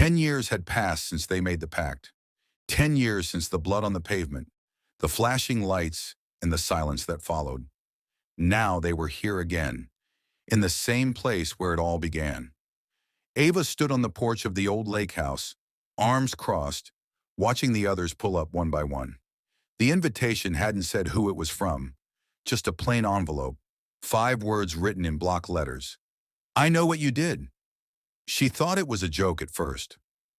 10 years had passed since they made the pact. 10 years since the blood on the pavement, the flashing lights, and the silence that followed. Now they were here again, in the same place where it all began. Ava stood on the porch of the old lake house, arms crossed, watching the others pull up one by one. The invitation hadn't said who it was from, just a plain envelope, 5 words written in block letters. "I know what you did." She thought it was a joke at first,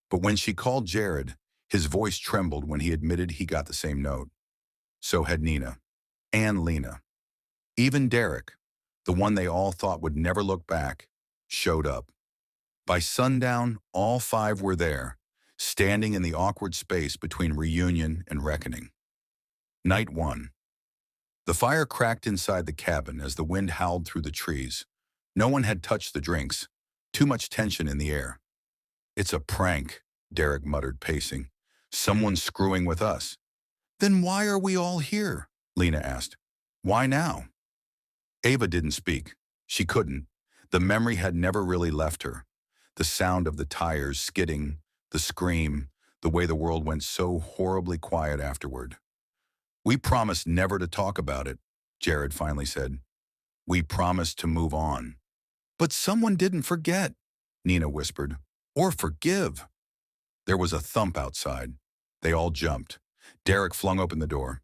but when she called Jared, his voice trembled when he admitted he got the same note. So had Nina, and Lena. Even Derek, the one they all thought would never look back, showed up. By sundown, all 5 were there, standing in the awkward space between reunion and reckoning. Night 1. The fire cracked inside the cabin as the wind howled through the trees. No one had touched the drinks. Too much tension in the air. "It's a prank," Derek muttered, pacing. "Someone's screwing with us." "Then why are we all here?" Lena asked. "Why now?" Ava didn't speak. She couldn't. The memory had never really left her. The sound of the tires skidding, the scream, the way the world went so horribly quiet afterward. "We promised never to talk about it," Jared finally said. "We promised to move on." "But someone didn't forget," Nina whispered. "Or forgive." There was a thump outside. They all jumped. Derek flung open the door.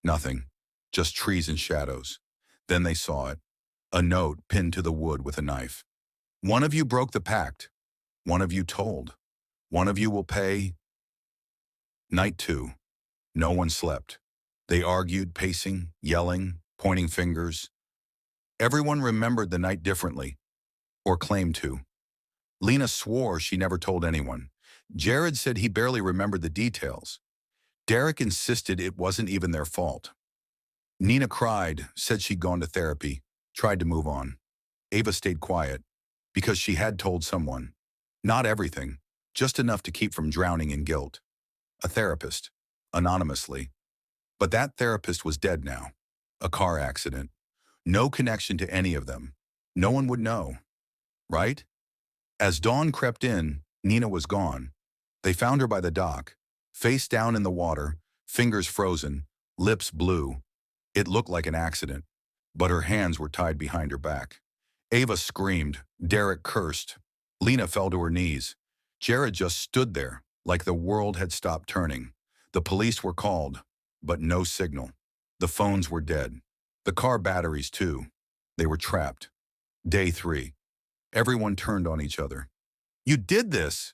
Nothing. Just trees and shadows. Then they saw it. A note pinned to the wood with a knife. "One of you broke the pact. One of you told. One of you will pay." Night 2. No one slept. They argued, pacing, yelling, pointing fingers. Everyone remembered the night differently, or claimed to. Lena swore she never told anyone. Jared said he barely remembered the details. Derek insisted it wasn't even their fault. Nina cried, said she'd gone to therapy, tried to move on. Ava stayed quiet, because she had told someone. Not everything, just enough to keep from drowning in guilt. A therapist, anonymously. But that therapist was dead now. A car accident. No connection to any of them. No one would know. Right? As dawn crept in, Nina was gone. They found her by the dock, face down in the water, fingers frozen, lips blue. It looked like an accident, but her hands were tied behind her back. Ava screamed. Derek cursed. Lena fell to her knees. Jared just stood there, like the world had stopped turning. The police were called, but no signal. The phones were dead. The car batteries, too. They were trapped. Day 3. Everyone turned on each other. "You did this!"